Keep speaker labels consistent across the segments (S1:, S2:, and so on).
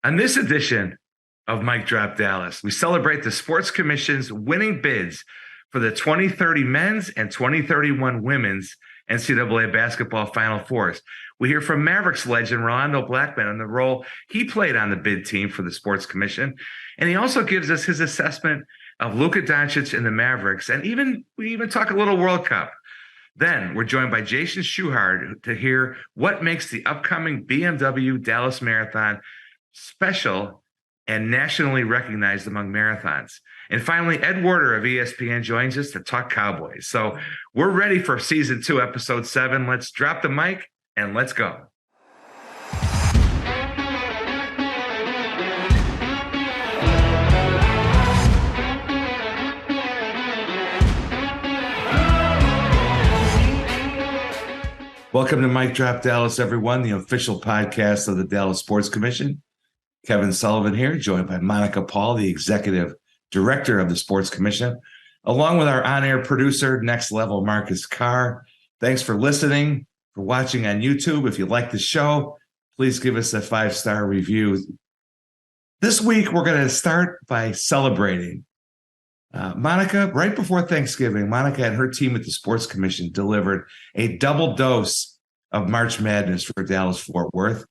S1: On this edition of Mike Drop Dallas, we celebrate the Sports Commission's winning bids for the 2030 men's and 2031 women's NCAA basketball Final Fours. We hear from Mavericks legend Rolando Blackman on the role he played on the bid team for the Sports Commission. And he also gives us his assessment of Luka Doncic and the Mavericks. And we even talk a little World Cup. Then we're joined by Jason Schuchard to hear what makes the upcoming BMW Dallas Marathon special and nationally recognized among marathons. And finally, Ed Werder of ESPN joins us to talk Cowboys. So we're ready for season 2, episode 7. Let's drop the mic and let's go. Welcome to Mike Drop Dallas, everyone, the official podcast of the Dallas Sports Commission. Kevin Sullivan here, joined by Monica Paul, the executive director of the Sports Commission, along with our on-air producer, Next Level Marcus Carr. Thanks for listening, for watching on YouTube. If you like the show, please give us a 5-star review. This week, we're going to start by celebrating. Monica, right before Thanksgiving, Monica and her team at the Sports Commission delivered a double dose of March Madness for Dallas-Fort Worth.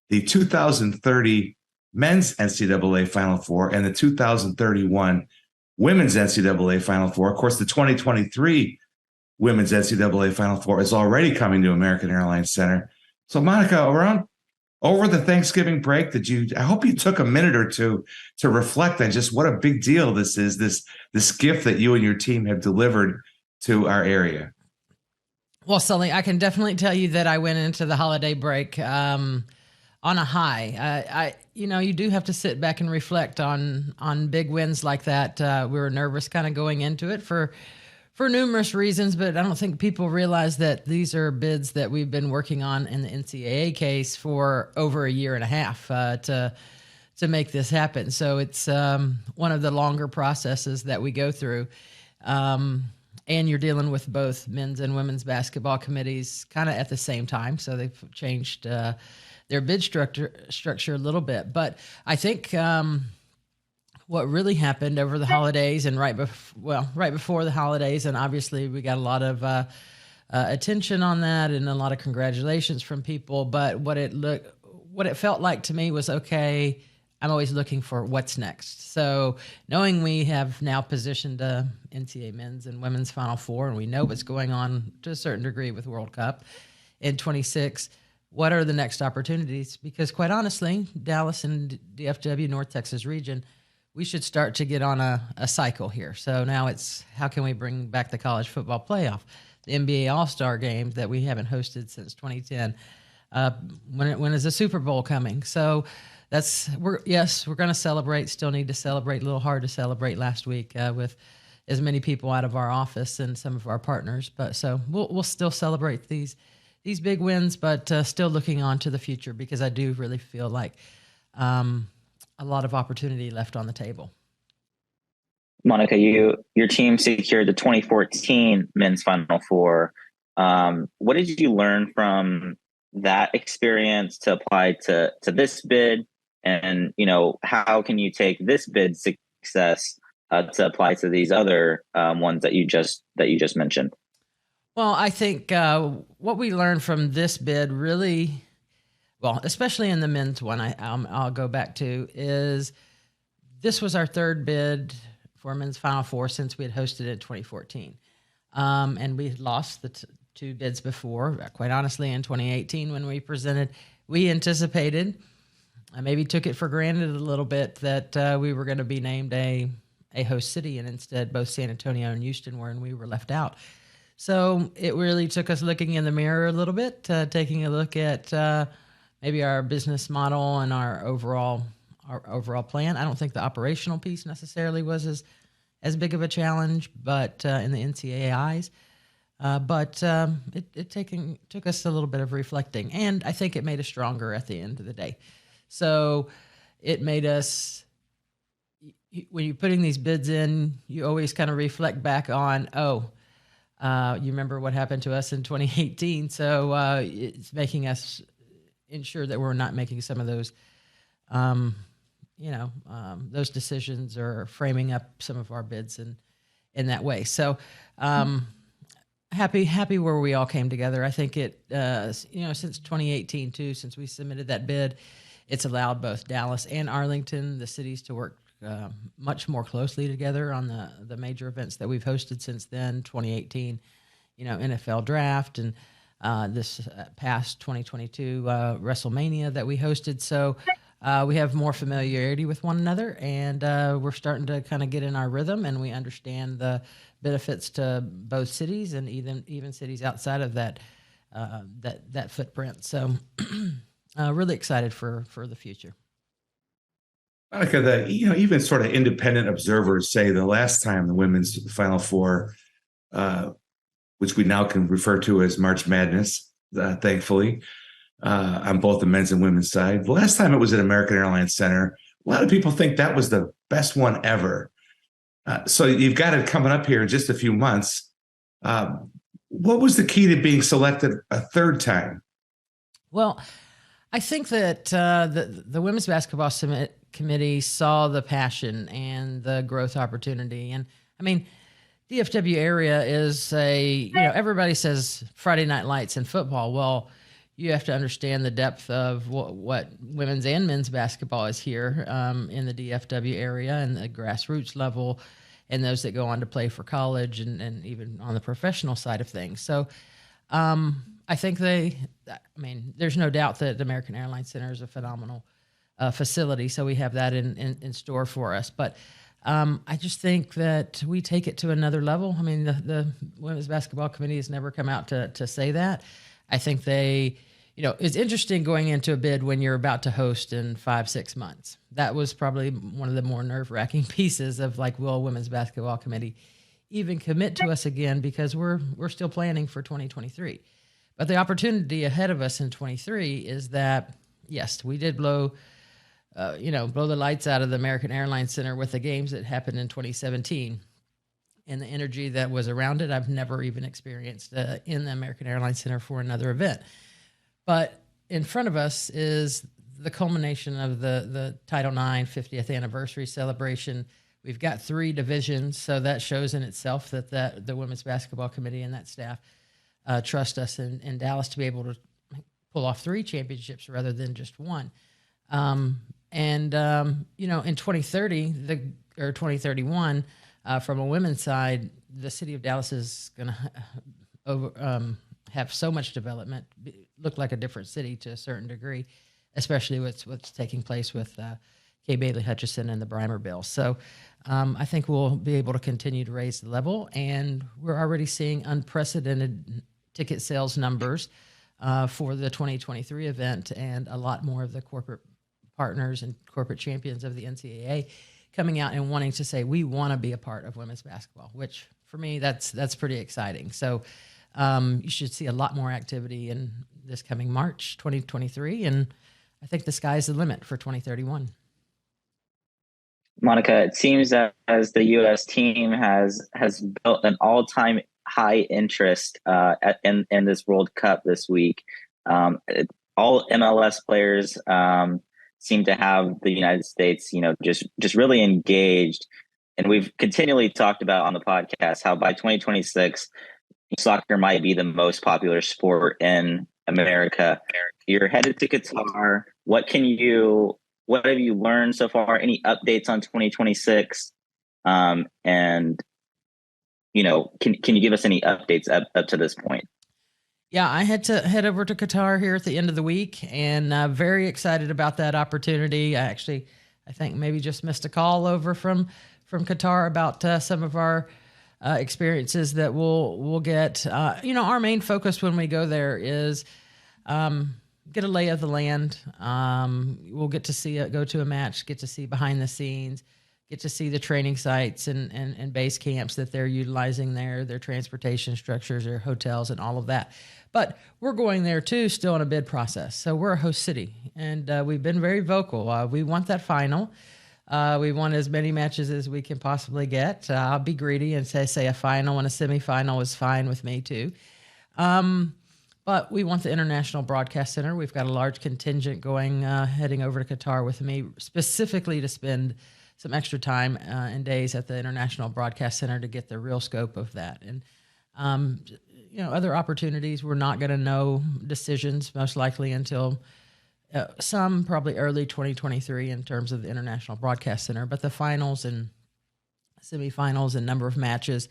S1: The 2030 men's NCAA Final Four and the 2031 women's NCAA Final Four. Of course, the 2023 women's NCAA Final Four is already coming to American Airlines Center. So, Monica, over the Thanksgiving break, I hope you took a minute or two to reflect on just what a big deal this is, this gift that you and your team have delivered to our area.
S2: Well, Sully, I can definitely tell you that I went into the holiday break on a high. You do have to sit back and reflect on big wins like that. We were nervous kind of going into it for numerous reasons, but I don't think people realize that these are bids that we've been working on in the NCAA case for over a year and a half to make this happen. So it's one of the longer processes that we go through. And you're dealing with both men's and women's basketball committees kind of at the same time. So they've changed their bid structure a little bit. But I think what really happened over the holidays and right before the holidays, and obviously we got a lot of attention on that and a lot of congratulations from people. But what it felt like to me was, okay, I'm always looking for what's next. So knowing we have now positioned a NCAA men's and women's Final Four, and we know what's going on to a certain degree with World Cup in 26, what are the next opportunities? Because quite honestly, Dallas and DFW, North Texas region, we should start to get on a cycle here. So now it's how can we bring back the college football playoff, the NBA All-Star game that we haven't hosted since 2010. When is the Super Bowl coming? So we're going to celebrate. Still need to celebrate. A little hard to celebrate last week with as many people out of our office and some of our partners. But so we'll still celebrate these big wins, but still looking on to the future because I do really feel like a lot of opportunity left on the table.
S3: Monica, your team secured the 2014 men's Final Four. What did you learn from that experience to apply to this bid? And, how can you take this bid success to apply to these other ones that you just mentioned?
S2: Well, I think what we learned from this bid really, well, especially in the men's one, I'll go back to, is this was our third bid for men's Final Four since we had hosted it in 2014. And we had lost the two bids before. Quite honestly, in 2018 when we presented, we anticipated, I maybe took it for granted a little bit that we were going to be named a host city, and instead both San Antonio and Houston were, and we were left out. So it really took us looking in the mirror a little bit, taking a look at maybe our business model and our overall plan. I don't think the operational piece necessarily was as big of a challenge, but in the NCAA eyes. But it took us a little bit of reflecting, and I think it made us stronger at the end of the day. So it made us, when you're putting these bids in, you always kind of reflect back on, you remember what happened to us in 2018. So it's making us ensure that we're not making some of those those decisions are framing up some of our bids in that way. So happy where we all came together. I think it, since 2018 too, since we submitted that bid, it's allowed both Dallas and Arlington, the cities, to work much more closely together on the major events that we've hosted since then. 2018, NFL draft, and this past 2022 WrestleMania that we hosted. So we have more familiarity with one another, and we're starting to kind of get in our rhythm, and we understand the benefits to both cities and even cities outside of that footprint. So really excited for the future.
S1: Monica, even sort of independent observers say the last time the women's Final Four, which we now can refer to as March Madness, thankfully, on both the men's and women's side. The last time it was at American Airlines Center, a lot of people think that was the best one ever. So you've got it coming up here in just a few months. What was the key to being selected a third time?
S2: Well, I think that the Women's Basketball Committee saw the passion and the growth opportunity. And I mean, DFW area is everybody says Friday Night Lights in football. Well, you have to understand the depth of what women's and men's basketball is here in the DFW area and the grassroots level, and those that go on to play for college and even on the professional side of things. So I think there's no doubt that the American Airlines Center is a phenomenal facility. So we have that in store for us. But I just think that we take it to another level. I mean, the Women's Basketball Committee has never come out to say that. I think it's interesting going into a bid when you're about to host in 5-6 months. That was probably one of the more nerve-wracking pieces of will Women's Basketball Committee even commit to us again, because we're still planning for 2023. But the opportunity ahead of us in 23 is that, yes, we did blow the lights out of the American Airlines Center with the games that happened in 2017. And the energy that was around it, I've never even experienced in the American Airlines Center for another event. But in front of us is the culmination of the Title IX 50th anniversary celebration. We've got 3 divisions, so that shows in itself that the Women's Basketball Committee and that staff trust us in Dallas to be able to pull off 3 championships rather than just one. In 2030 or 2031, from a women's side, the city of Dallas is going to have so much development, look like a different city to a certain degree, especially what's taking place with Kay Bailey Hutchison and the Brimer bill. So I think we'll be able to continue to raise the level, and we're already seeing unprecedented ticket sales numbers for the 2023 event, and a lot more of the corporate partners and corporate champions of the NCAA coming out and wanting to say, we want to be a part of women's basketball, which for me, that's pretty exciting. So you should see a lot more activity in this coming March 2023. And I think the sky's the limit for 2031.
S3: Monica, it seems that as the U.S. team has built an all-time high interest in this World Cup this week, all MLS players seem to have the United States, just really engaged. And we've continually talked about on the podcast how by 2026, soccer might be the most popular sport in America. You're headed to Qatar. What have you learned so far? Any updates on 2026? And can you give us any updates up to this point?
S2: Yeah, I had to head over to Qatar here at the end of the week, and very excited about that opportunity. I think maybe just missed a call over from Qatar about some of our experiences that we'll get. Our main focus when we go there is get a lay of the land. We'll get to go to a match, get to see behind the scenes, get to see the training sites and base camps that they're utilizing there, their transportation structures, their hotels, and all of that. But we're going there too, still in a bid process. So we're a host city, and we've been very vocal. We want that final. We want as many matches as we can possibly get. I'll be greedy and say a final and a semifinal is fine with me too. But we want the International Broadcast Center. We've got a large contingent heading over to Qatar with me, specifically to spend some extra time and days at the International Broadcast Center to get the real scope of that. And, other opportunities, we're not going to know decisions most likely until some probably early 2023 in terms of the International Broadcast Center. But the finals and semifinals and number of matches,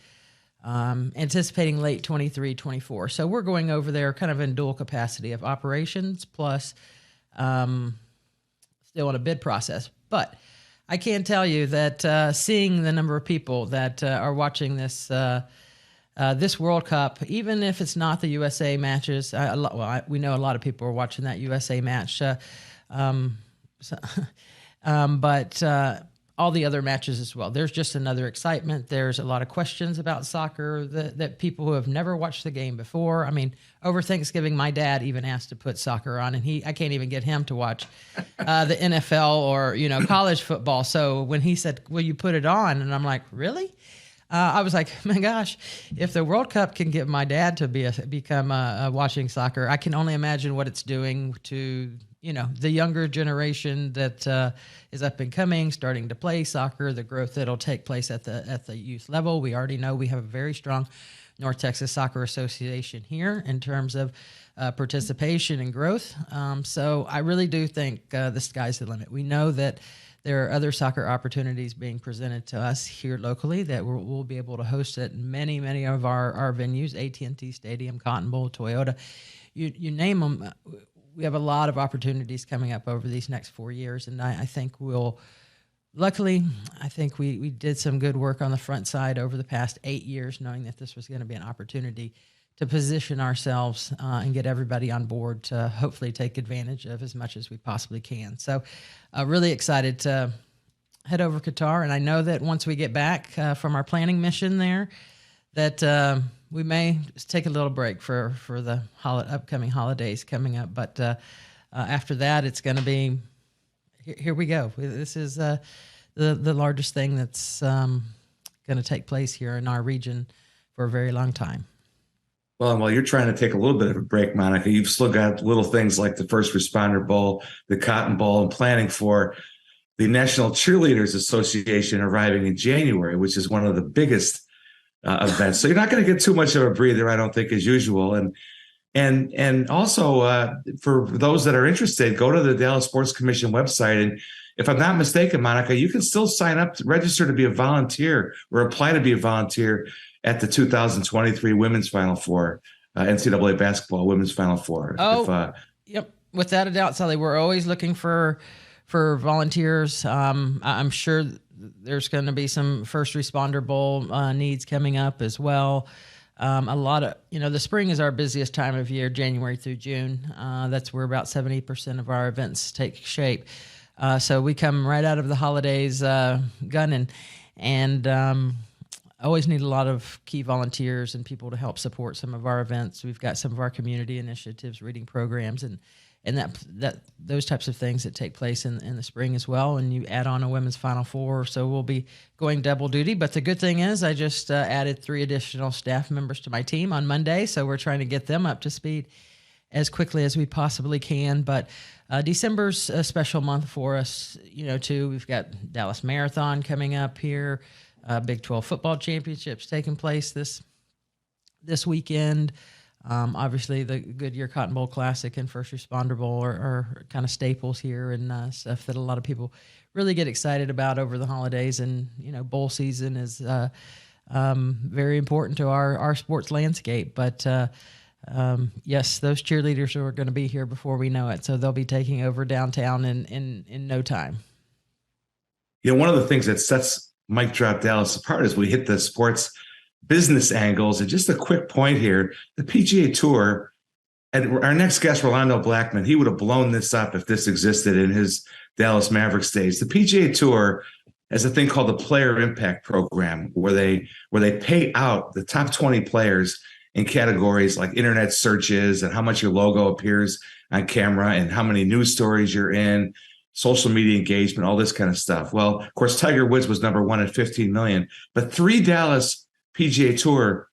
S2: anticipating late 23, 24. So we're going over there kind of in dual capacity of operations plus still in a bid process. But I can tell you that seeing the number of people that are watching this this World Cup, even if it's not the USA matches, we know a lot of people are watching that USA match, but all the other matches as well. There's just another excitement. There's a lot of questions about soccer that people who have never watched the game before. I mean, over Thanksgiving, my dad even asked to put soccer on, and I can't even get him to watch the NFL or college football. So when he said, "Will you put it on?" and I'm like, "Really?" I was like, my gosh, if the World Cup can get my dad to become watching soccer, I can only imagine what it's doing to the younger generation that is up and coming, starting to play soccer, the growth that'll take place at the youth level. We already know we have a very strong North Texas Soccer Association here in terms of participation and growth. So I really do think the sky's the limit. We know that there are other soccer opportunities being presented to us here locally that we'll be able to host at many of our venues, AT&T Stadium, Cotton Bowl, Toyota, you name them. We have a lot of opportunities coming up over these next 4 years, and I think luckily, I think we did some good work on the front side over the past 8 years, knowing that this was going to be an opportunity to position ourselves and get everybody on board to hopefully take advantage of as much as we possibly can. So really excited to head over Qatar. And I know that once we get back from our planning mission there, that we may take a little break for the upcoming holidays coming up. But after that, it's going to be, here we go. This is the largest thing that's going to take place here in our region for a very long time.
S1: Well, and while you're trying to take a little bit of a break, Monica, you've still got little things like the First Responder Bowl, the Cotton Bowl, and planning for the National Cheerleaders Association arriving in January, which is one of the biggest events. So you're not going to get too much of a breather, I don't think, as usual. And also for those that are interested, go to the Dallas Sports Commission website. And if I'm not mistaken, Monica, you can still sign up to register to be a volunteer or apply to be a volunteer at the 2023 Women's Final Four, NCAA basketball Women's Final Four.
S2: Yep. Without a doubt, Sully, we're always looking for volunteers. I'm sure there's going to be some First Responder Bowl needs coming up as well. A lot of, the spring is our busiest time of year, January through June. That's where about 70% of our events take shape. So we come right out of the holidays gunning, and always need a lot of key volunteers and people to help support some of our events. We've got some of our community initiatives, reading programs, and that those types of things that take place in the spring as well. And you add on a women's Final Four, so we'll be going double duty. But the good thing is I just added 3 additional staff members to my team on Monday, so we're trying to get them up to speed as quickly as we possibly can. But December's a special month for us, too. We've got Dallas Marathon coming up here. Big 12 football championships taking place this weekend. Obviously, the Goodyear Cotton Bowl Classic and First Responder Bowl are kind of staples here, and stuff that a lot of people really get excited about over the holidays. And bowl season is very important to our sports landscape. But yes, those cheerleaders are going to be here before we know it, so they'll be taking over downtown in no time.
S1: One of the things that sets Mike Drop Dallas apart as we hit the sports business angles. And just a quick point here, the PGA Tour, and our next guest, Rolando Blackman, he would have blown this up if this existed in his Dallas Mavericks days. The PGA Tour has a thing called the Player Impact Program, where they pay out the top 20 players in categories like internet searches and how much your logo appears on camera and how many news stories you're in, social media engagement, all this kind of stuff. Well, of course, Tiger Woods was number 1 at 15 million, but 3 Dallas PGA Tour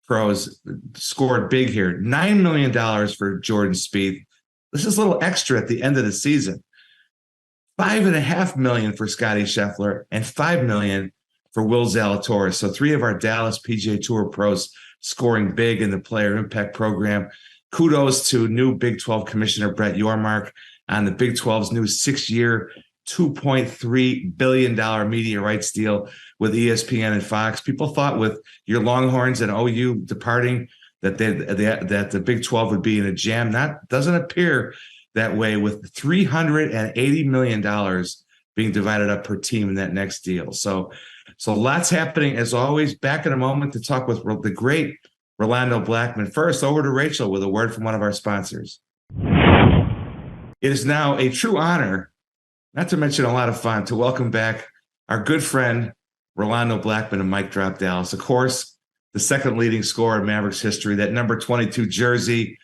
S1: pros scored big here. $9 million for Jordan Spieth. This is a little extra at the end of the season. $5.5 million for Scotty Scheffler and $5 million for Will Zalatoris. So 3 of our Dallas PGA Tour pros scoring big in the Player Impact Program. Kudos to new Big 12 Commissioner Brett Yormark on the Big 12's new 6-year, $2.3 billion media rights deal with ESPN and Fox. People thought with your Longhorns and OU departing that the Big 12 would be in a jam. That doesn't appear that way, with $380 million being divided up per team in that next deal. So lots happening as always. Back in a moment to talk with the great Rolando Blackman. First, over to Rachel with a word from one of our sponsors. It is now a true honor, not to mention a lot of fun, to welcome back our good friend Rolando Blackman of Mic Drop Dallas. Of course, the second leading scorer in Mavericks history, that number 22 jersey,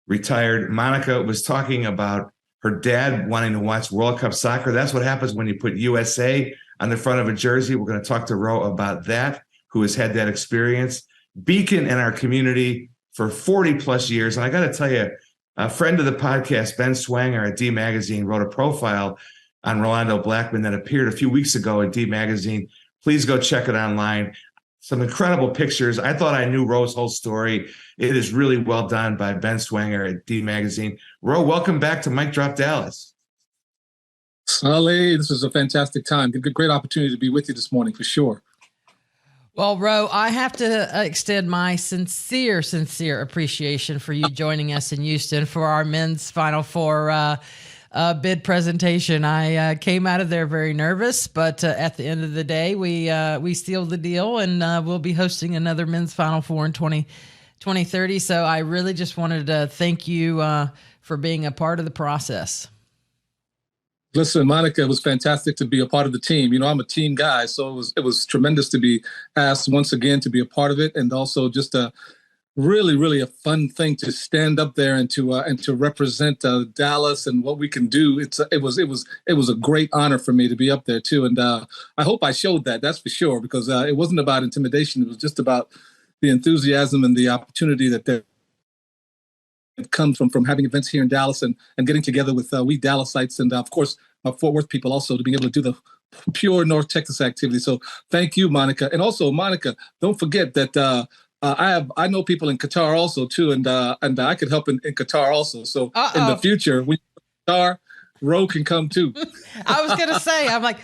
S1: retired. Monica was talking about her dad wanting to watch World Cup soccer. That's what happens when you put USA on the front of a jersey. We're going to talk to Ro about that, who has had that experience. Beacon in our community for 40 plus years. And I got to tell you, a friend of the podcast, Ben Swanger at D Magazine, wrote a profile on Rolando Blackman that appeared a few weeks ago in D Magazine. Please go check it online. Some incredible pictures. I thought I knew Ro's whole story. It is really well done by Ben Swanger at D Magazine. Ro, welcome back to Mic Drop Dallas.
S4: Sully, this is a fantastic time. Great opportunity to be with you this morning for sure.
S2: Well, Ro, I have to extend my sincere appreciation for you joining us in Houston for our men's Final Four bid presentation. I came out of there very nervous, but at the end of the day, we sealed the deal, and we'll be hosting another men's Final Four in 2030. So I really just wanted to thank you for being a part of the process.
S4: Listen, Monica, it was fantastic to be a part of the team. You know, I'm a team guy, so it was tremendous to be asked once again to be a part of it, and also just a really a fun thing to stand up there and to represent Dallas and what we can do. It was a great honor for me to be up there too, and I hope I showed that. That's for sure, because it wasn't about intimidation. It was just about the enthusiasm and the opportunity that there it comes from having events here in Dallas and getting together with we Dallasites and of course Fort Worth people also to be able to do the pure North Texas activity. So thank you, Monica. And also, Monica, don't forget that I know people in Qatar also too, and I could help in Qatar also. So in the future, when Qatar, Ro can come too.
S2: I was gonna say, I'm like,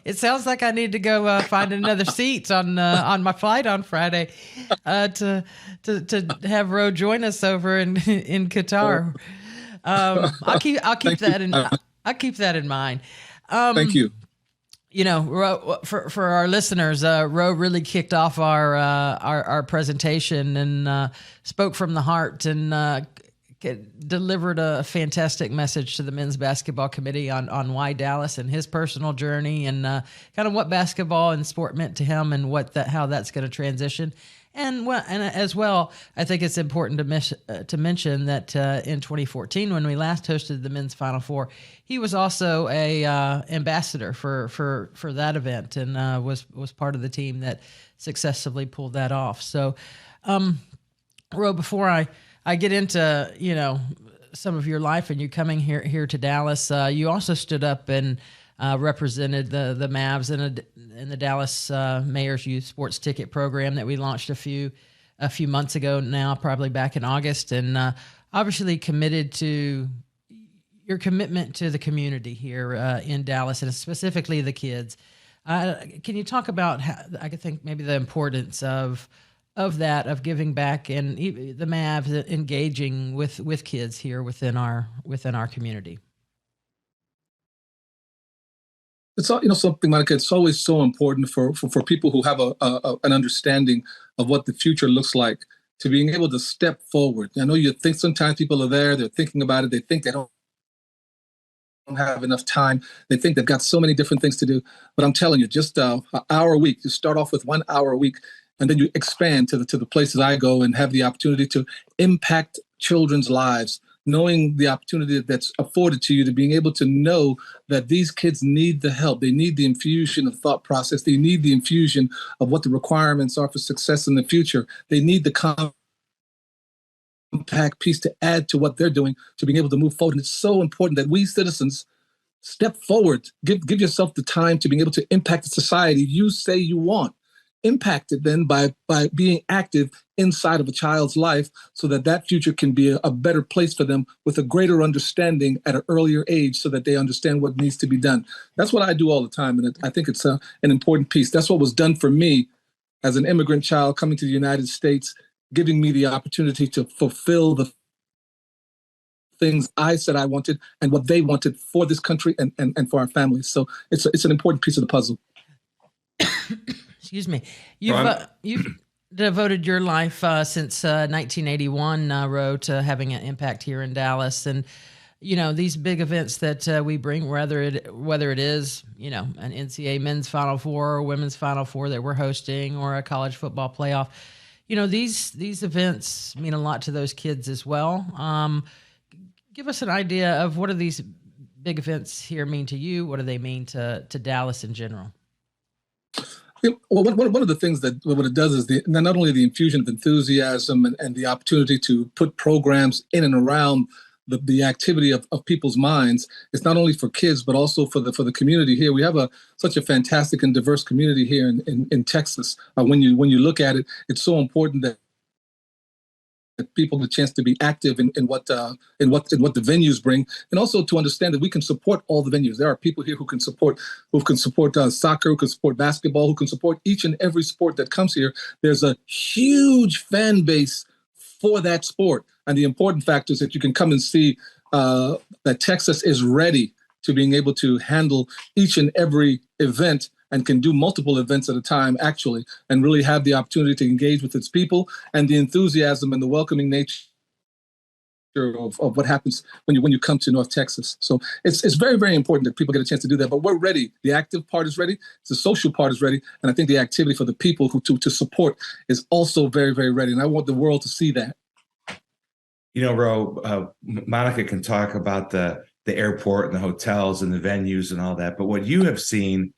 S2: it sounds like I need to go find another seat on my flight on Friday to have Ro join us over in Qatar. I'll keep that in mind.
S4: Thank you.
S2: You know, Ro, for our listeners, Ro really kicked off our presentation and spoke from the heart and delivered a fantastic message to the men's basketball committee on why Dallas and his personal journey and kind of what basketball and sport meant to him and how that's going to transition. And as well, I think it's important to mention that in 2014, when we last hosted the men's Final Four, he was also a ambassador for that event and was part of the team that successfully pulled that off. So, Ro, before I get into some of your life and you coming here to Dallas, you also stood up and represented the Mavs in the Dallas Mayor's Youth Sports Ticket Program that we launched a few months ago now, probably back in August, and obviously your commitment to the community here in Dallas and specifically the kids. Can you talk about I think maybe the importance of giving back and the Mavs engaging with kids here within our community?
S4: It's something, Monica. It's always so important for people who have an understanding of what the future looks like to being able to step forward. I know you think sometimes people are there, they're thinking about it, they think they don't have enough time, they think they've got so many different things to do. But I'm telling you, just an hour a week. You start off with 1 hour a week, and then you expand to the places I go and have the opportunity to impact children's lives knowing the opportunity that's afforded to you, to being able to know that these kids need the help. They need the infusion of thought process. They need the infusion of what the requirements are for success in the future. They need the compact piece to add to what they're doing to being able to move forward. And it's so important that we citizens step forward, give yourself the time to being able to impact the society you say you want. Impact it then by being active inside of a child's life so that that future can be a better place for them with a greater understanding at an earlier age so that they understand what needs to be done. That's what I do all the time. And I think it's an important piece. That's what was done for me as an immigrant child coming to the United States, giving me the opportunity to fulfill the things I said I wanted and what they wanted for this country and for our families. So it's an important piece of the puzzle.
S2: Excuse me. You've devoted your life since 1981, Ro, to having an impact here in Dallas, and these big events that we bring, whether it is an NCAA men's Final Four or women's Final Four that we're hosting, or a college football playoff. These events mean a lot to those kids as well. Give us an idea of what do these big events here mean to you? What do they mean to Dallas in general?
S4: Well, one of the things that what it does is not only the infusion of enthusiasm and the opportunity to put programs in and around the activity of people's minds. It's not only for kids, but also for the community here. We have such a fantastic and diverse community here in Texas. When you look at it, it's so important that people get a chance to be active in what the venues bring, and also to understand that we can support all the venues. There are people here who can support soccer, who can support basketball, who can support each and every sport that comes here. There's a huge fan base for that sport, and the important factor is that you can come and see that Texas is ready to being able to handle each and every event, and can do multiple events at a time, actually, and really have the opportunity to engage with its people, and the enthusiasm and the welcoming nature of what happens when you come to North Texas. So it's very, very important that people get a chance to do that. But we're ready. The active part is ready. The social part is ready. And I think the activity for the people to support is also very, very ready. And I want the world to see that.
S1: Ro, Monica can talk about the airport and the hotels and the venues and all that. But what you have seen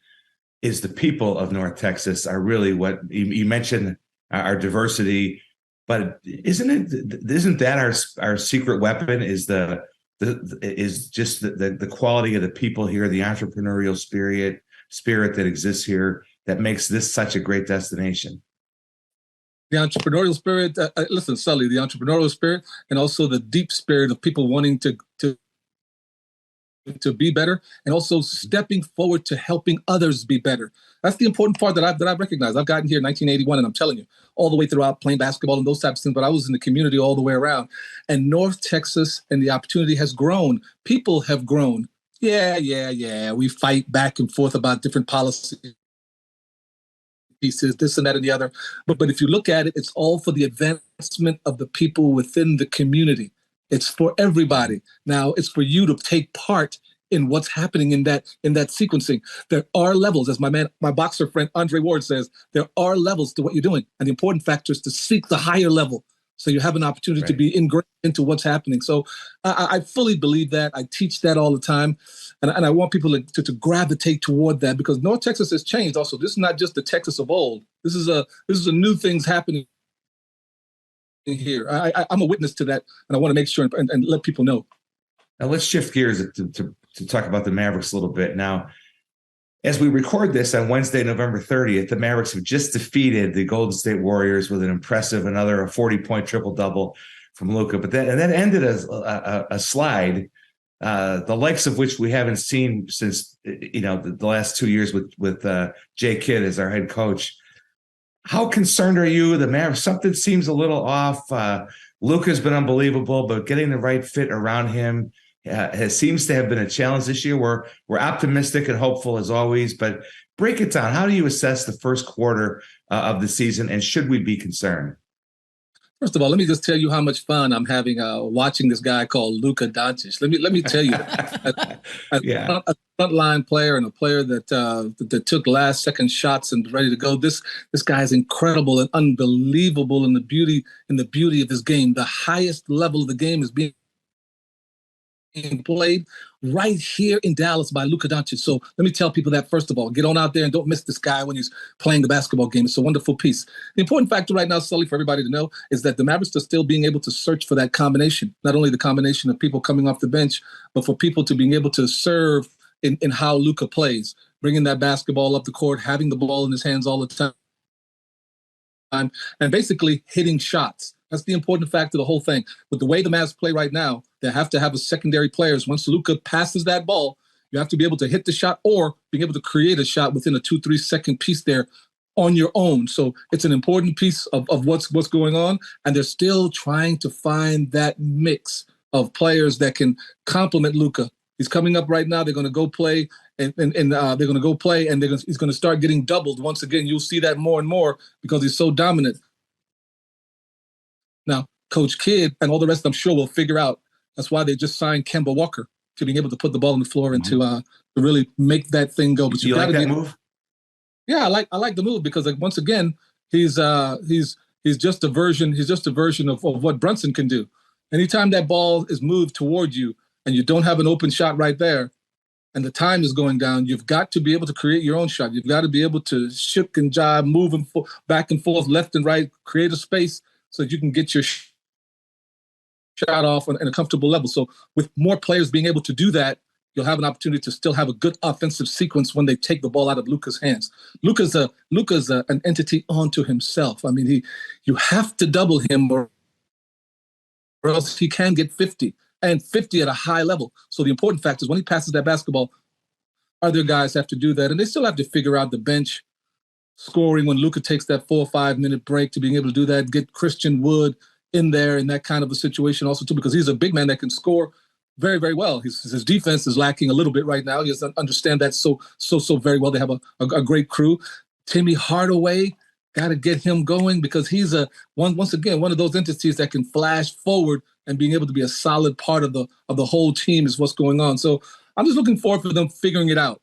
S1: is the people of North Texas are really what you mentioned, our diversity, but isn't that our secret weapon is just the quality of the people here, the entrepreneurial spirit that exists here that makes this such a great destination.
S4: The entrepreneurial spirit, listen, Sully, the entrepreneurial spirit, and also the deep spirit of people wanting to be better, and also stepping forward to helping others be better. That's the important part that I've recognized. I've gotten here in 1981, and I'm telling you, all the way throughout playing basketball and those types of things, but I was in the community all the way around. And North Texas and the opportunity has grown. People have grown. Yeah. We fight back and forth about different policy pieces, this and that and the other. But if you look at it, it's all for the advancement of the people within the community. It's for everybody. Now it's for you to take part in what's happening in that sequencing. There are levels, as my boxer friend Andre Ward says, there are levels to what you're doing. And the important factor is to seek the higher level, so you have an opportunity to be ingrained into what's happening. So I fully believe that. I teach that all the time. And I want people to gravitate toward that, because North Texas has changed also. This is not just the Texas of old. This is a new things happening here. I'm a witness to that, and I want to make sure and let people know.
S1: Now let's shift gears to talk about the Mavericks a little bit. Now, as we record this on Wednesday, November 30th, the Mavericks have just defeated the Golden State Warriors with an impressive another 40-point triple-double from Luka. But that ended a slide, the likes of which we haven't seen since the last 2 years with Jay Kidd as our head coach. How concerned are you? The Mavericks, something seems a little off. Luka's been unbelievable, but getting the right fit around him seems to have been a challenge this year. We're optimistic and hopeful as always, but break it down. How do you assess the first quarter of the season, and should we be concerned?
S4: First of all, let me just tell you how much fun I'm having watching this guy called Luka Doncic. Let me tell you, a frontline player and a player that took last second shots and ready to go. This guy is incredible and unbelievable in the beauty of his game. The highest level of the game is being played right here in Dallas by Luka Doncic. So let me tell people that, first of all, get on out there and don't miss this guy when he's playing the basketball game. It's a wonderful piece. The important factor right now, Sully, for everybody to know, is that the Mavericks are still being able to search for that combination, not only the combination of people coming off the bench, but for people to being able to serve in how Luka plays, bringing that basketball up the court, having the ball in his hands all the time, and basically hitting shots. That's the important factor of the whole thing. With the way the Mavs play right now, they have to have a secondary players. Once Luka passes that ball, you have to be able to hit the shot or being able to create a shot within a 2-3 second piece there on your own. So it's an important piece of what's going on. And they're still trying to find that mix of players that can complement Luka. He's coming up right now. They're going to go play, and they're going to go play, and he's going to start getting doubled. Once again, you'll see that more and more because he's so dominant. Now, Coach Kidd and all the rest, I'm sure, will figure out. That's why they just signed Kemba Walker to being able to put the ball on the floor and to really make that thing go. But
S1: you like that move?
S4: Yeah, I like the move because, like, once again, he's just a version. He's just a version of what Brunson can do. Anytime that ball is moved toward you and you don't have an open shot right there, and the time is going down, you've got to be able to create your own shot. You've got to be able to shook and jive, move back and forth, left and right, create a space so that you can get your shot off on a comfortable level. So with more players being able to do that, you'll have an opportunity to still have a good offensive sequence when they take the ball out of Luka's hands. Luka's an entity onto himself. I mean, you have to double him or else he can get 50 and 50 at a high level. So the important fact is when he passes that basketball, other guys have to do that. And they still have to figure out the bench scoring when Luka takes that 4 or 5 minute break to being able to do that, get Christian Wood in there in that kind of a situation also too, because he's a big man that can score very, very well. His defense is lacking a little bit right now. He doesn't understand that so very well. They have a great crew. Timmy Hardaway, got to get him going because he's once again one of those entities that can flash forward and being able to be a solid part of the whole team is what's going on. So I'm just looking forward for them figuring it out.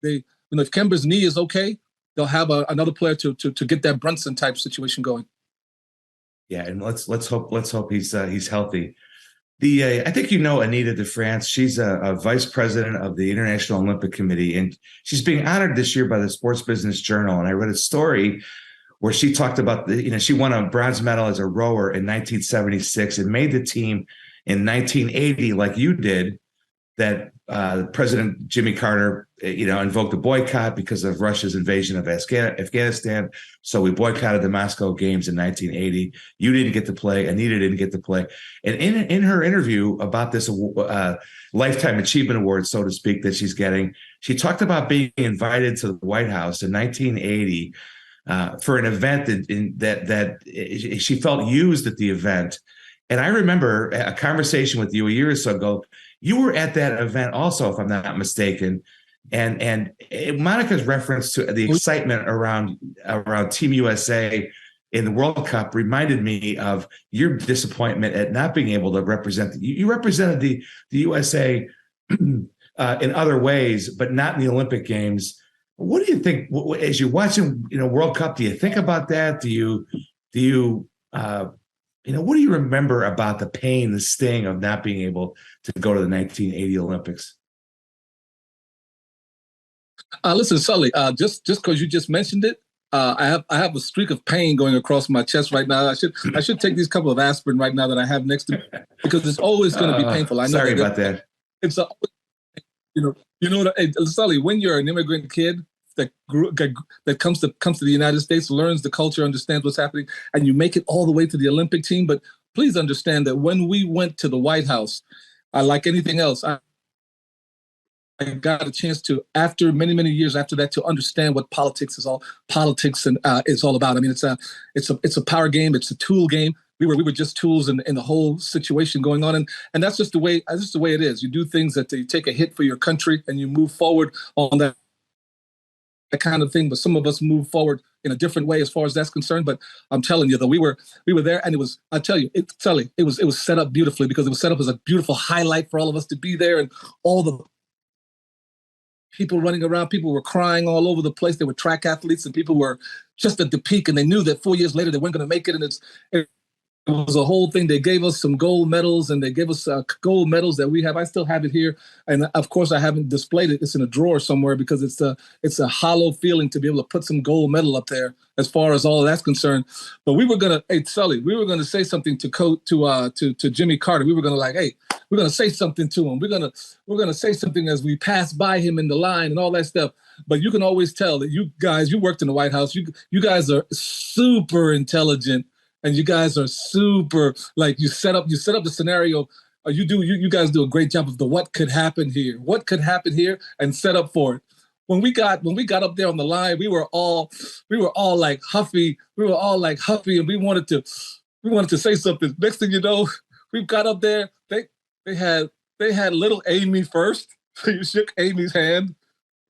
S4: If Kemba's knee is okay, they'll have another player to get that Brunson type situation going.
S1: Yeah, and let's hope he's healthy. I think Anita DeFrance. She's a vice president of the International Olympic Committee, and she's being honored this year by the Sports Business Journal. And I read a story where she talked about she won a bronze medal as a rower in 1976 and made the team in 1980, like you did. That President Jimmy Carter, invoked a boycott because of Russia's invasion of Afghanistan. So we boycotted the Moscow Games in 1980. You didn't get to play. Anita didn't get to play. And in her interview about this Lifetime Achievement Award, so to speak, that she's getting, she talked about being invited to the White House in 1980 for an event that she felt used at the event. And I remember a conversation with you a year or so ago. You were at that event also, if I'm not mistaken. And Monica's reference to the excitement around Team USA in the World Cup reminded me of your disappointment at not being able to represent. You represented the USA in other ways, but not in the Olympic Games. What do you think as you're watching, World Cup? Do you think about that? What do you remember about the pain, the sting of not being able to go to the 1980 Olympics?
S4: Listen, Sully, just because you just mentioned it, I have a streak of pain going across my chest right now. I should take these couple of aspirin right now that I have next to me because it's always going to be painful. I know.
S1: Sorry about that.
S4: It's Sully, when you're an immigrant kid that comes to the United States, learns the culture, understands what's happening, and you make it all the way to the Olympic team. But please understand that when we went to the White House, like anything else, I got a chance to, after many, many years after that, to understand what politics is all about. I mean, it's a power game. It's a tool game. We were just tools in the whole situation going on. And that's just the way it is. You do things that you take a hit for your country and you move forward on that kind of thing. But some of us move forward in a different way as far as that's concerned. But I'm telling you, though, we were there, and it was set up beautifully because it was set up as a beautiful highlight for all of us to be there, and all the people running around. People were crying all over the place. They were track athletes, and people were just at the peak, and they knew that 4 years later they weren't going to make it. And It was a whole thing. They gave us some gold medals, and they gave us gold medals that we have. I still have it here, and of course, I haven't displayed it. It's in a drawer somewhere because it's a hollow feeling to be able to put some gold medal up there. As far as all of that's concerned, but we were gonna, hey Sully, we were gonna say something to Jimmy Carter. We were gonna hey, we're gonna say something to him. We're gonna say something as we pass by him in the line and all that stuff. But you can always tell that you worked in the White House. You guys are super intelligent. And you guys are super, you set up the scenario. You guys do a great job of what could happen here, and set up for it. When we got up there on the line, we were all like huffy. And we wanted to say something. Next thing you know, we got up there. They had little Amy first. So you shook Amy's hand.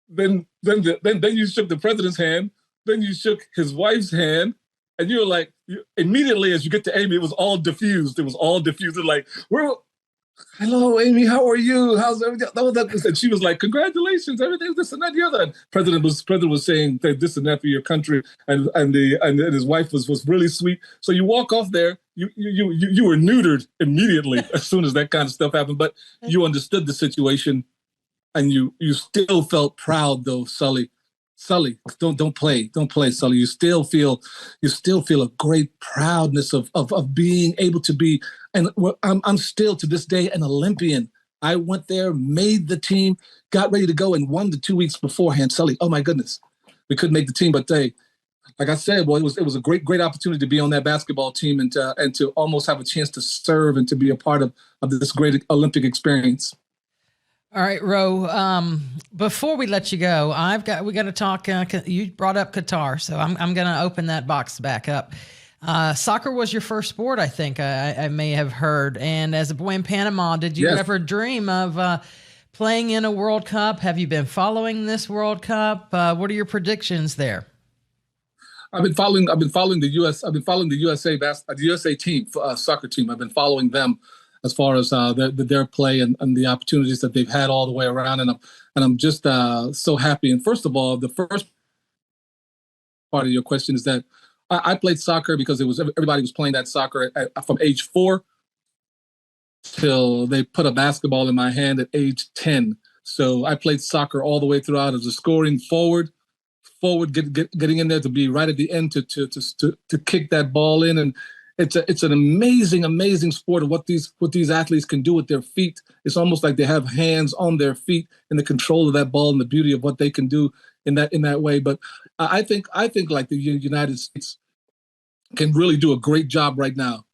S4: Then you shook the president's hand. Then you shook his wife's hand. And you were immediately as you get to Amy, it was all diffused. It was like, hello, Amy, how are you? How's everything? And she was like, congratulations, everything's this and that, the other. And President was saying this and that for your country, and his wife was really sweet. So you walk off there, you were neutered immediately as soon as that kind of stuff happened. But you understood the situation, and you still felt proud though, Sully. Sully, don't play, Sully. You still feel a great proudness of being able to be, and I'm still to this day an Olympian. I went there, made the team, got ready to go, and won the 2 weeks beforehand. Sully, oh my goodness, we couldn't make the team, but like I said, boy, it was a great opportunity to be on that basketball team and to almost have a chance to serve and to be a part of this great Olympic experience.
S2: All right, Ro. Before we let you go, we got to talk. You brought up Qatar, so I'm going to open that box back up. Soccer was your first sport, I think. I may have heard. And as a boy in Panama, did you ever dream of playing in a World Cup? Have you been following this World Cup? What are your predictions there?
S4: I've been following the U.S. I've been following the USA team, soccer team. I've been following them as far as their play and the opportunities that they've had all the way around. And I'm just so happy. And first of all, the first part of your question is that I played soccer because everybody was playing that soccer from age 4 till they put a basketball in my hand at age 10. So I played soccer all the way throughout as a scoring forward, getting in there to be right at the end to kick that ball in. And it's an amazing sport of what these athletes can do with their feet. It's almost like they have hands on their feet in the control of that ball and the beauty of what they can do in that way. But I think like the United States can really do a great job right now.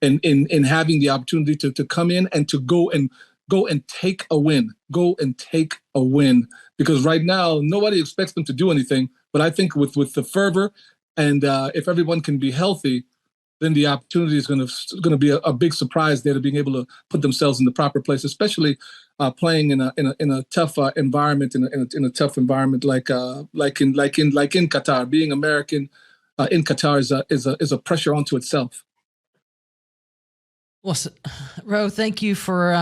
S4: In having the opportunity to come in and to go and take a win. Because right now nobody expects them to do anything. But I think with the fervor and if everyone can be healthy, then the opportunity is going to be a big surprise there to being able to put themselves in the proper place, especially playing in a tough environment, in a tough environment like in Qatar. Being American in Qatar is a pressure onto itself.
S2: Well, Ro, thank you for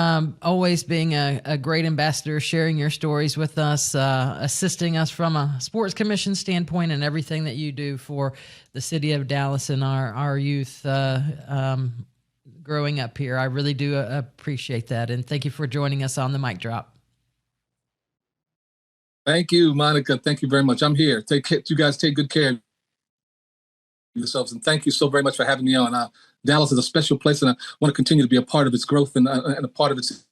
S2: always being a great ambassador, sharing your stories with us, assisting us from a sports commission standpoint, and everything that you do for the city of Dallas and our youth growing up here. I really do appreciate that, and thank you for joining us on the Mic Drop.
S4: Thank you, Monica. Thank you very much. I'm here. You guys take good care of yourselves, and thank you so very much for having me on. Dallas is a special place, and I want to continue to be a part of its growth and a part of its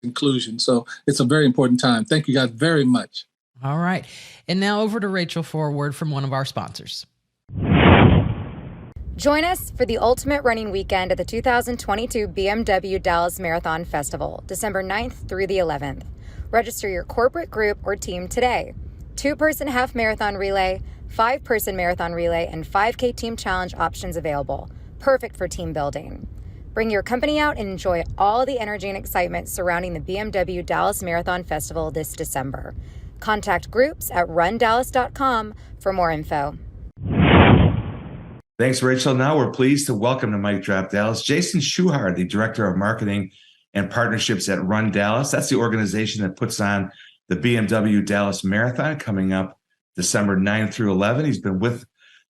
S4: inclusion. So it's a very important time. Thank you guys very much.
S2: All right. And now over to Rachel for a word from one of our sponsors.
S5: Join us for the ultimate running weekend at the 2022 BMW Dallas Marathon Festival, December 9th through the 11th. Register your corporate group or team today. 2-person half marathon relay, 5-person marathon relay, and 5K team challenge options available. Perfect for team building. Bring your company out and enjoy all the energy and excitement surrounding the BMW Dallas Marathon Festival this December. Contact groups at rundallas.com for more info.
S1: Thanks, Rachel. Now we're pleased to welcome to Mic Drop Dallas, Jason Schuchard, the Director of Marketing and Partnerships at Run Dallas. That's the organization that puts on the BMW Dallas Marathon coming up December 9 through 11. He's been with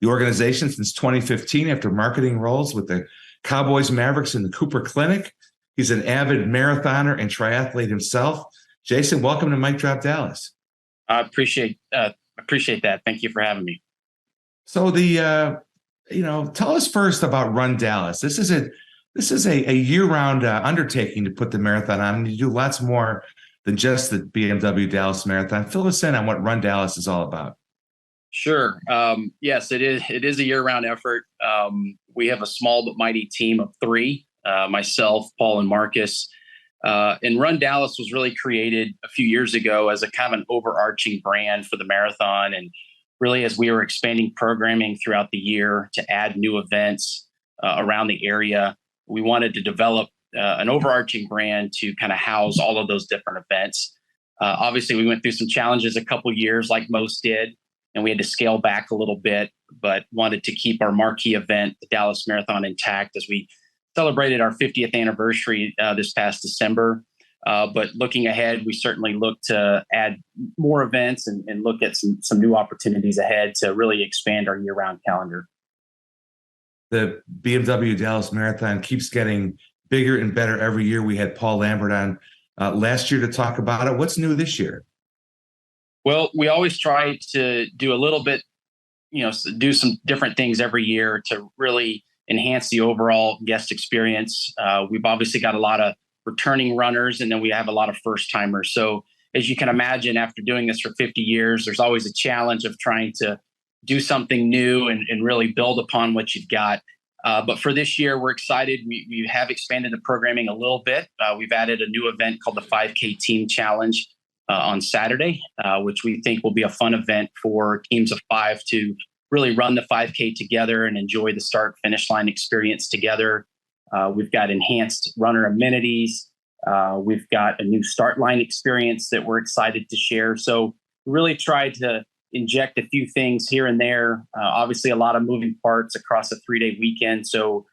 S1: the organization since 2015 after marketing roles with the Cowboys, Mavericks, and the Cooper Clinic. He's an avid marathoner and triathlete himself. Jason, welcome to Mike Drop Dallas.
S6: I appreciate that. Thank you for having me.
S1: So tell us first about Run Dallas. This is a year-round undertaking to put the marathon on, and you do lots more than just the BMW Dallas Marathon. Fill us in on what Run Dallas is all about.
S6: Sure. Yes, it is. It is a year-round effort. We have a small but mighty team of 3, myself, Paul, and Marcus. And Run Dallas was really created a few years ago as a kind of an overarching brand for the marathon. And really, as we were expanding programming throughout the year to add new events around the area, we wanted to develop an overarching brand to kind of house all of those different events. Obviously, we went through some challenges a couple years like most did, and we had to scale back a little bit, but wanted to keep our marquee event, the Dallas Marathon, intact as we celebrated our 50th anniversary this past December. But looking ahead, we certainly look to add more events and look at some new opportunities ahead to really expand our year-round calendar.
S1: The BMW Dallas Marathon keeps getting bigger and better every year. We had Paul Lambert on last year to talk about it. What's new this year?
S6: Well, we always try to do a little bit, do some different things every year to really enhance the overall guest experience. We've obviously got a lot of returning runners, and then we have a lot of first timers. So as you can imagine, after doing this for 50 years, there's always a challenge of trying to do something new and really build upon what you've got. But for this year, we're excited. We have expanded the programming a little bit. We've added a new event called the 5K Team Challenge on Saturday, which we think will be a fun event for teams of 5 to really run the 5K together and enjoy the start finish line experience together. We've got enhanced runner amenities. We've got a new start line experience that we're excited to share. So we really tried to inject a few things here and there. Obviously, a lot of moving parts across a 3-day weekend. So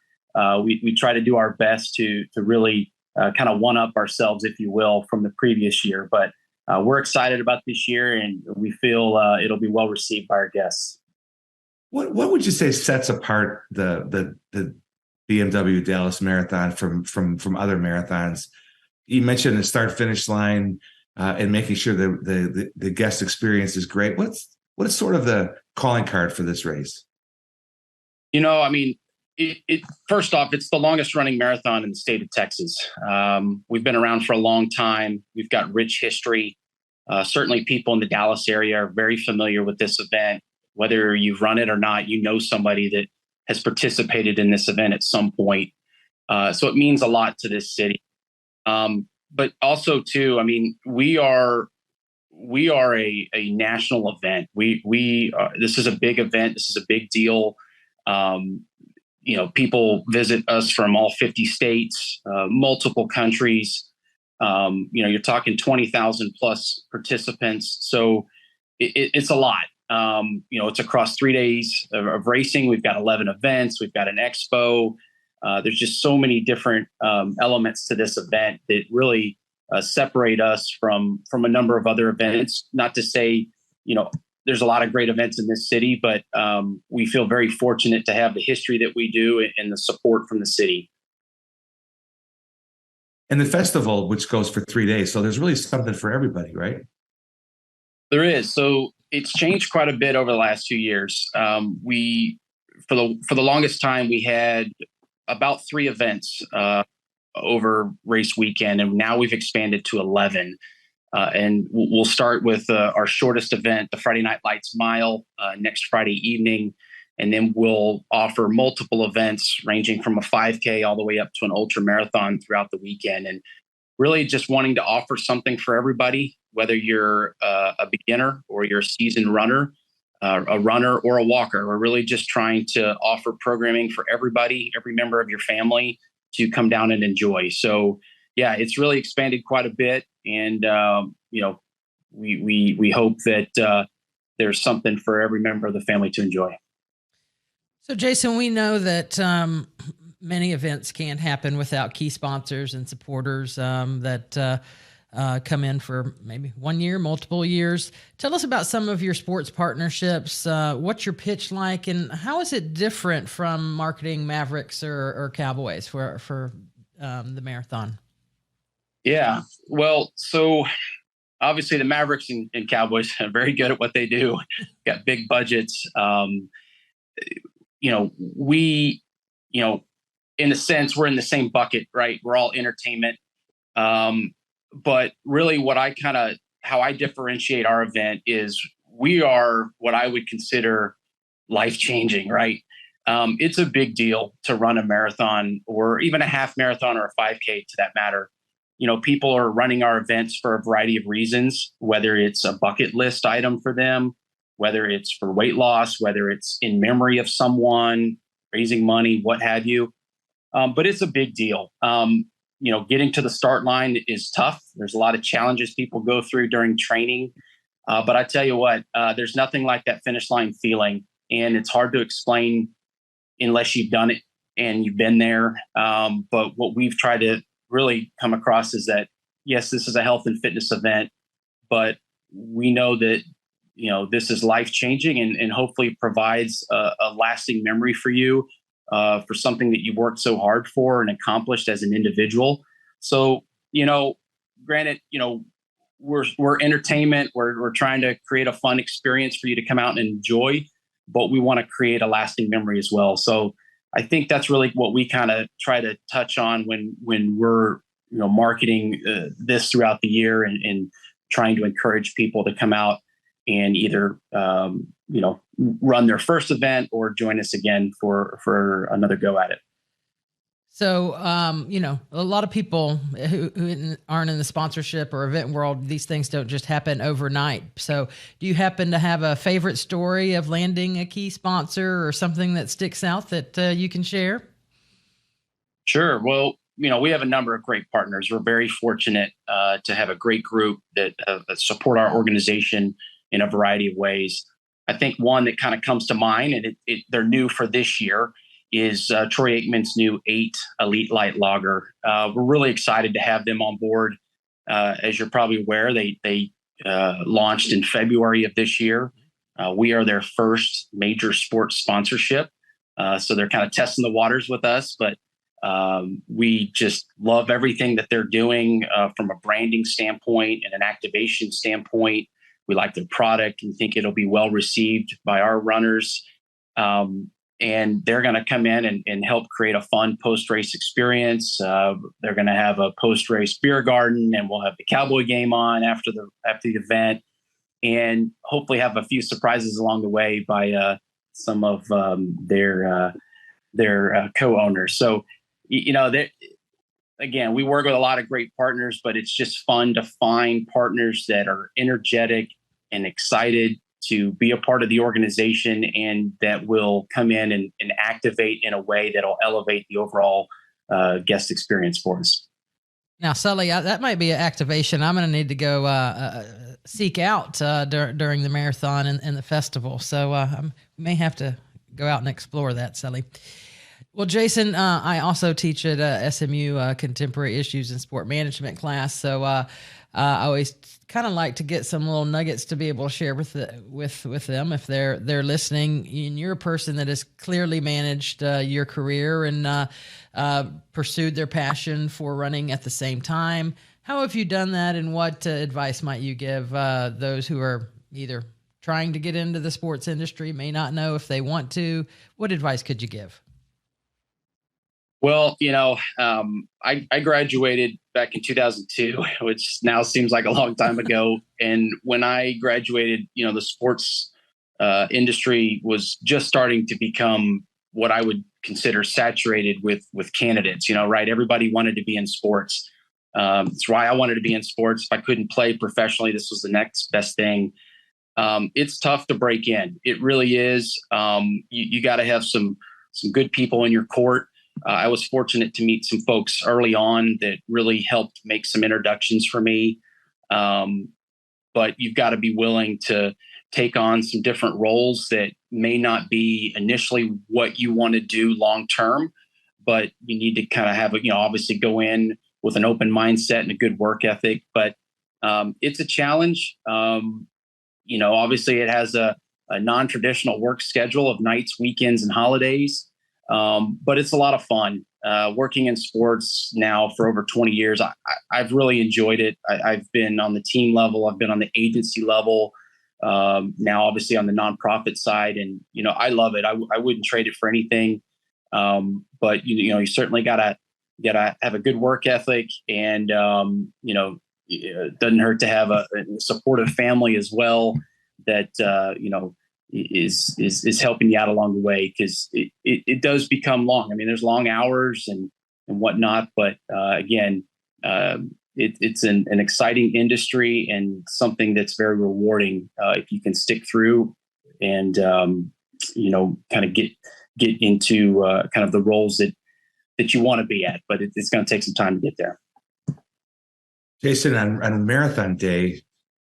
S6: we try to do our best to really kind of one up ourselves, if you will, from the previous year. But we're excited about this year, and we feel it'll be well received by our guests.
S1: What would you say sets apart the BMW Dallas Marathon from other marathons? You mentioned the start finish line and making sure the guest experience is great. What's sort of the calling card for this race?
S6: First off, it's the longest running marathon in the state of Texas. We've been around for a long time. We've got rich history. Certainly people in the Dallas area are very familiar with this event. Whether you've run it or not, you know somebody that has participated in this event at some point. So it means a lot to this city. But also too, we are a national event. This is a big event. This is a big deal. People visit us from all 50 states, multiple countries. You're talking 20,000 plus participants. So it's a lot. It's across 3 days of racing. We've got 11 events. We've got an expo. There's just so many different elements to this event that really separate us from a number of other events. Not to say, there's a lot of great events in this city, but we feel very fortunate to have the history that we do and the support from the city.
S1: And the festival, which goes for 3 days. So there's really something for everybody, right?
S6: There is. So it's changed quite a bit over the last 2 years. For the longest time, we had about 3 events over race weekend, and now we've expanded to 11. And we'll start with our shortest event, the Friday Night Lights Mile, next Friday evening. And then we'll offer multiple events ranging from a 5K all the way up to an ultra marathon throughout the weekend. And really just wanting to offer something for everybody, whether you're a beginner or you're a seasoned runner, a runner or a walker. We're really just trying to offer programming for everybody, every member of your family to come down and enjoy. So yeah, it's really expanded quite a bit. And, we hope that there's something for every member of the family to enjoy.
S2: So Jason, we know that many events can't happen without key sponsors and supporters that come in for maybe 1 year, multiple years. Tell us about some of your sports partnerships. What's your pitch like, and how is it different from marketing Mavericks or Cowboys for the marathon?
S6: Yeah, well, so obviously the Mavericks and Cowboys are very good at what they do. Got big budgets. We, in a sense, we're in the same bucket, right? We're all entertainment. But really how I differentiate our event is we are what I would consider life-changing, right? It's a big deal to run a marathon or even a half marathon or a 5K to that matter. People are running our events for a variety of reasons, whether it's a bucket list item for them, whether it's for weight loss, whether it's in memory of someone, raising money, what have you. But it's a big deal. Getting to the start line is tough. There's a lot of challenges people go through during training. But I tell you what, there's nothing like that finish line feeling. And it's hard to explain unless you've done it and you've been there. But what we've tried to really come across is that, yes, this is a health and fitness event, but we know that, this is life-changing and hopefully provides a lasting memory for you, for something that you worked so hard for and accomplished as an individual. So, granted, we're entertainment. We're trying to create a fun experience for you to come out and enjoy, but we want to create a lasting memory as well. So I think that's really what we kind of try to touch on when we're marketing this throughout the year and trying to encourage people to come out and either run their first event or join us again for another go at it.
S2: So, a lot of people who aren't in the sponsorship or event world, these things don't just happen overnight. So do you happen to have a favorite story of landing a key sponsor or something that sticks out that you can share?
S6: Sure. Well, we have a number of great partners. We're very fortunate to have a great group that support our organization in a variety of ways. I think one that kind of comes to mind, and they're new for this year, is Troy Aikman's new 8 Elite Light Lager. We're really excited to have them on board. As you're probably aware, they launched in February of this year. We are their first major sports sponsorship. So they're kind of testing the waters with us, but we just love everything that they're doing from a branding standpoint and an activation standpoint. We like their product. We think it'll be well received by our runners. And they're going to come in and help create a fun post-race experience. They're going to have a post-race beer garden, and we'll have the Cowboy game on after the event, and hopefully have a few surprises along the way by some of their co-owners. So, again, we work with a lot of great partners, but it's just fun to find partners that are energetic and excited to be a part of the organization and that will come in and activate in a way that'll elevate the overall guest experience for us.
S2: Now, Sully, that might be an activation I'm going to need to go seek out during the marathon and the festival. So I may have to go out and explore that, Sully. Well, Jason, I also teach at SMU Contemporary Issues in Sport Management class. So I always kind of like to get some little nuggets to be able to share with them if they're listening. And you're a person that has clearly managed your career and pursued their passion for running at the same time. How have you done that, and what advice might you give those who are either trying to get into the sports industry, may not know if they want to? What advice could you give?
S6: Well, I graduated back in 2002, which now seems like a long time ago. And when I graduated, the sports industry was just starting to become what I would consider saturated with candidates, right? Everybody wanted to be in sports. That's why I wanted to be in sports. If I couldn't play professionally, this was the next best thing. It's tough to break in. It really is. You got to have some good people in your court. I was fortunate to meet some folks early on that really helped make some introductions for me. But you've got to be willing to take on some different roles that may not be initially what you want to do long term, but you need to kind of have, obviously go in with an open mindset and a good work ethic. But It's a challenge. Obviously it has a non-traditional work schedule of nights, weekends, and holidays. But it's a lot of fun. Working in sports now for over 20 years, I've really enjoyed it. I've been on the team level. I've been on the agency level. Now, obviously, on the nonprofit side, and I love it. I wouldn't trade it for anything. But you certainly gotta have a good work ethic, and it doesn't hurt to have a supportive family as well. That is helping you out along the way, because it does become long. I mean, there's long hours and whatnot, but again, it's an exciting industry and something that's very rewarding if you can stick through and kind of get into kind of the roles that you want to be at. But it's going to take some time to get there.
S1: Jason, on marathon day,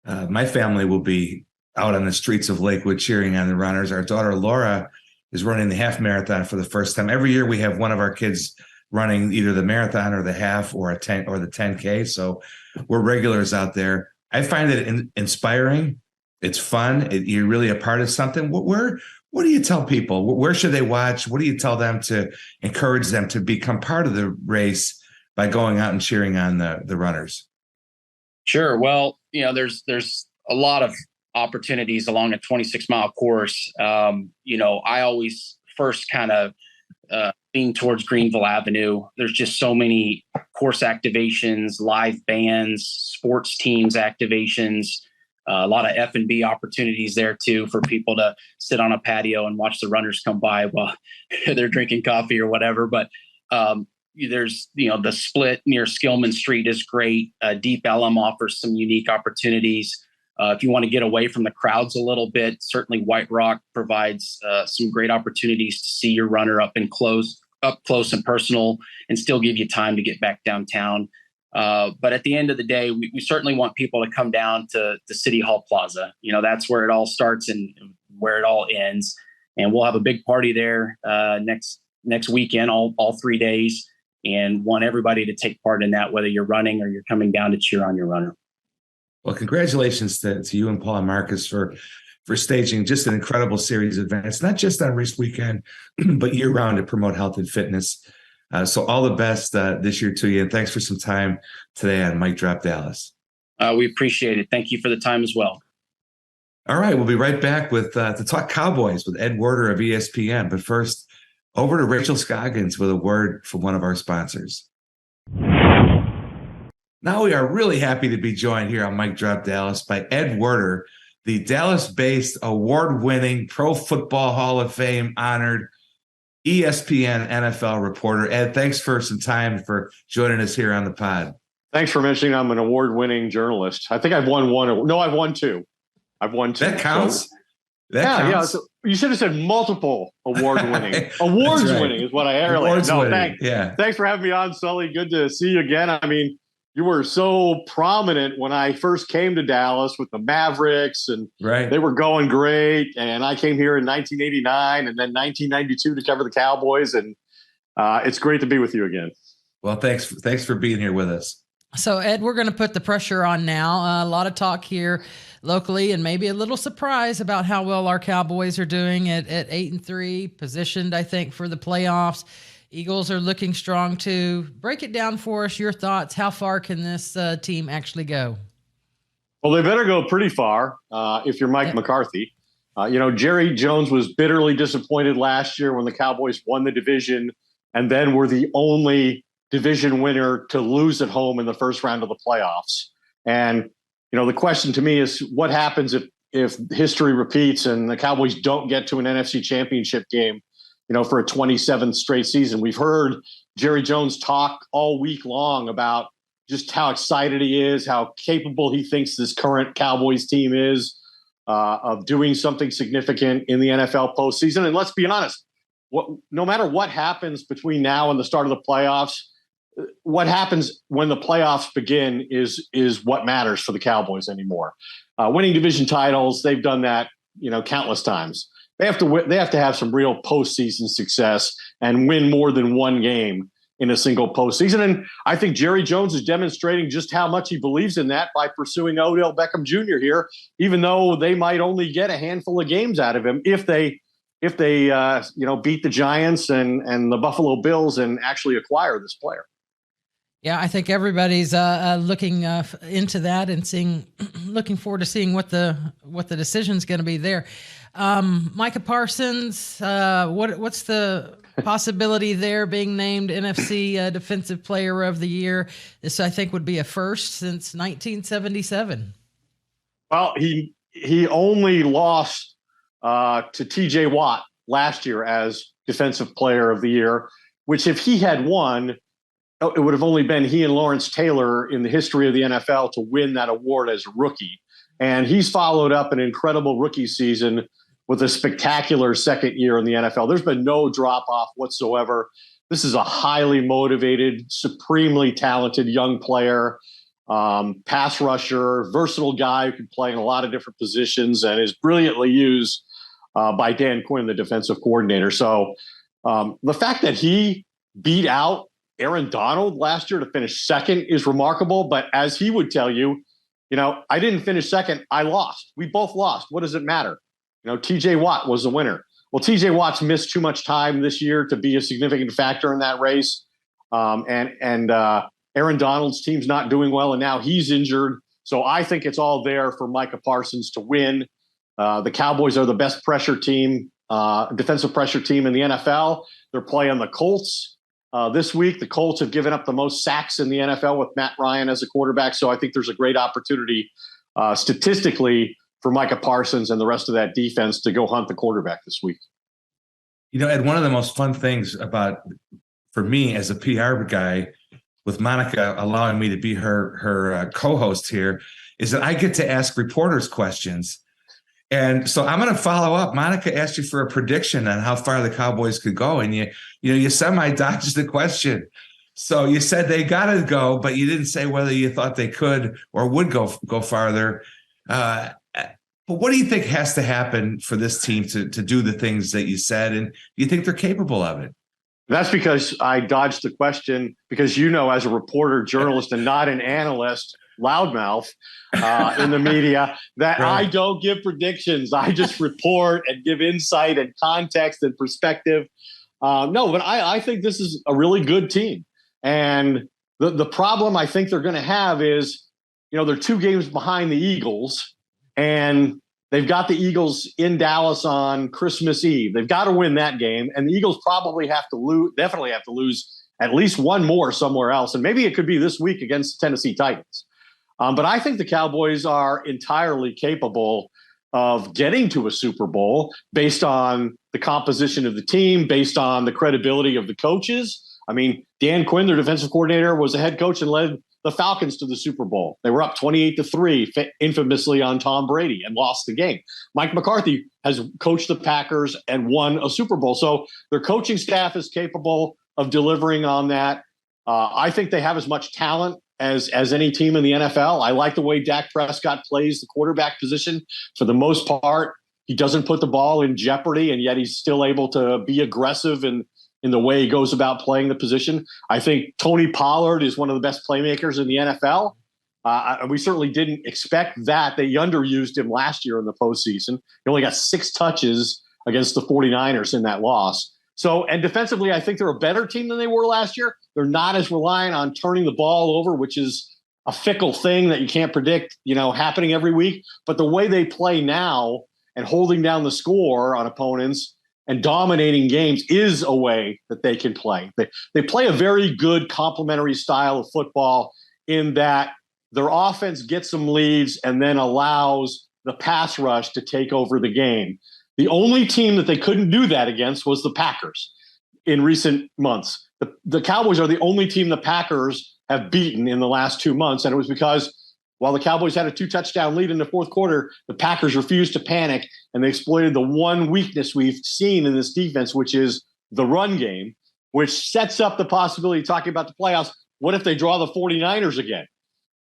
S1: my family will be out on the streets of Lakewood cheering on the runners. Our daughter Laura is running the half marathon for the first time. Every year we have one of our kids running either the marathon or the half or the 10K. So we're regulars out there. I find it inspiring. It's fun. You're really a part of something. What do you tell people? Where should they watch? What do you tell them to encourage them to become part of the race by going out and cheering on the runners?
S6: Sure. Well, there's a lot of opportunities along a 26-mile course. I always first kind of lean towards Greenville Avenue. There's just so many course activations, live bands, sports teams activations, a lot of F&B opportunities there too for people to sit on a patio and watch the runners come by while they're drinking coffee or whatever. But there's, the split near Skillman Street is great. Deep Ellum offers some unique opportunities. If you want to get away from the crowds a little bit, certainly White Rock provides some great opportunities to see your runner up close and personal, and still give you time to get back downtown. But at the end of the day, we certainly want people to come down to the City Hall Plaza. That's where it all starts and where it all ends. And we'll have a big party there next weekend, all 3 days, and want everybody to take part in that, whether you're running or you're coming down to cheer on your runner.
S1: Well, congratulations to you and Paul and Marcus for staging just an incredible series of events, not just on race weekend, but year round to promote health and fitness. So all the best this year to you. And thanks for some time today on Mic Drop Dallas.
S6: We appreciate it. Thank you for the time as well.
S1: All right. We'll be right back with to talk Cowboys with Ed Werder of ESPN. But first, over to Rachel Scoggins with a word from one of our sponsors. Now we are really happy to be joined here on Mic Drop Dallas by Ed Werder, the Dallas-based award-winning Pro Football Hall of Fame honored ESPN NFL reporter. Ed, thanks for some time for joining us here on the pod.
S7: Thanks for mentioning I'm an award-winning journalist. I think I've won one. No, I've won two.
S1: That counts.
S7: So, yeah. So you should have said multiple award-winning. Awards-winning is what I heard. No, thanks. Yeah. Thanks for having me on, Sully. Good to see you again. I mean, you were so prominent when I first came to Dallas with the Mavericks, and They were going great. And I came here in 1989 and then 1992 to cover the Cowboys. And it's great to be with you again.
S1: Well, thanks for being here with us.
S2: So, Ed, we're going to put the pressure on now. A lot of talk here locally, and maybe a little surprise about how well our Cowboys are doing at 8-3, positioned, I think, for the playoffs. Eagles are looking strong too. Break it down for us, your thoughts. How far can this team actually go?
S7: Well, they better go pretty far if you're Mike McCarthy. Jerry Jones was bitterly disappointed last year when the Cowboys won the division and then were the only division winner to lose at home in the first round of the playoffs. And, the question to me is what happens if history repeats and the Cowboys don't get to an NFC championship game, for a 27th straight season. We've heard Jerry Jones talk all week long about just how excited he is, how capable he thinks this current Cowboys team is of doing something significant in the NFL postseason. And let's be honest, no matter what happens between now and the start of the playoffs, what happens when the playoffs begin is what matters for the Cowboys anymore. Winning division titles, they've done that, countless times. They have to have some real postseason success and win more than one game in a single postseason. And I think Jerry Jones is demonstrating just how much he believes in that by pursuing Odell Beckham Jr. here, even though they might only get a handful of games out of him if they beat the Giants and the Buffalo Bills and actually acquire this player.
S2: Yeah, I think everybody's looking into that and looking forward to seeing what the decision's going to be there. Micah Parsons, what's the possibility there being named NFC Defensive Player of the Year? This, I think, would be a first since 1977.
S7: Well, he only lost to TJ Watt last year as Defensive Player of the Year, which if he had won, it would have only been he and Lawrence Taylor in the history of the NFL to win that award as a rookie. And he's followed up an incredible rookie season with a spectacular second year in the NFL. There's been no drop off whatsoever. This is a highly motivated, supremely talented young player, pass rusher, versatile guy who can play in a lot of different positions and is brilliantly used by Dan Quinn, the defensive coordinator. So the fact that he beat out Aaron Donald last year to finish second is remarkable. But as he would tell you, I didn't finish second. I lost. We both lost. What does it matter? TJ Watt was the winner. Well, TJ Watt's missed too much time this year to be a significant factor in that race. And Aaron Donald's team's not doing well, and now he's injured. So I think it's all there for Micah Parsons to win. The Cowboys are the best pressure team, defensive pressure team in the NFL. They're playing the Colts this week. The Colts have given up the most sacks in the NFL with Matt Ryan as a quarterback. So I think there's a great opportunity statistically for Micah Parsons and the rest of that defense to go hunt the quarterback this week.
S1: Ed, one of the most fun things for me as a PR guy, with Monica allowing me to be her co-host here, is that I get to ask reporters questions. And so I'm going to follow up. Monica asked you for a prediction on how far the Cowboys could go, and you semi-dodged the question. So you said they got to go, but you didn't say whether you thought they could or would go farther. But what do you think has to happen for this team to do the things that you said? And do you think they're capable of it?
S7: That's because I dodged the question because, as a reporter, journalist, and not an analyst, loudmouth in the media, that right. I don't give predictions. I just report and give insight and context and perspective. But I think this is a really good team. And the problem I think they're going to have is, they're 2 games behind the Eagles, and they've got the Eagles in Dallas on Christmas Eve. They've got to win that game, and the Eagles probably definitely have to lose at least one more somewhere else. And maybe it could be this week against the Tennessee Titans. But I think the Cowboys are entirely capable of getting to a Super Bowl based on the composition of the team, based on the credibility of the coaches. I mean, Dan Quinn, their defensive coordinator, was a head coach and led the Falcons to the Super Bowl. They were up 28-3, infamously on Tom Brady, and lost the game. Mike McCarthy has coached the Packers and won a Super Bowl. So their coaching staff is capable of delivering on that. I think they have as much talent as any team in the NFL. I like the way Dak Prescott plays the quarterback position. For the most part, he doesn't put the ball in jeopardy, and yet he's still able to be aggressive in the way he goes about playing the position. I think Tony Pollard is one of the best playmakers in the NFL. We certainly didn't expect that. They underused him last year in the postseason. He only got 6 touches against the 49ers in that loss. So, and defensively, I think they're a better team than they were last year. They're not as reliant on turning the ball over, which is a fickle thing that you can't predict, happening every week. But the way they play now and holding down the score on opponents and dominating games is a way that they can play. They play a very good complementary style of football in that their offense gets some leads and then allows the pass rush to take over the game. The only team that they couldn't do that against was the Packers in recent months. The Cowboys are the only team the Packers have beaten in the last 2 months, and it was because while the Cowboys had a 2-touchdown lead in the fourth quarter, the Packers refused to panic, and they exploited the one weakness we've seen in this defense, which is the run game, which sets up the possibility of talking about the playoffs. What if they draw the 49ers again?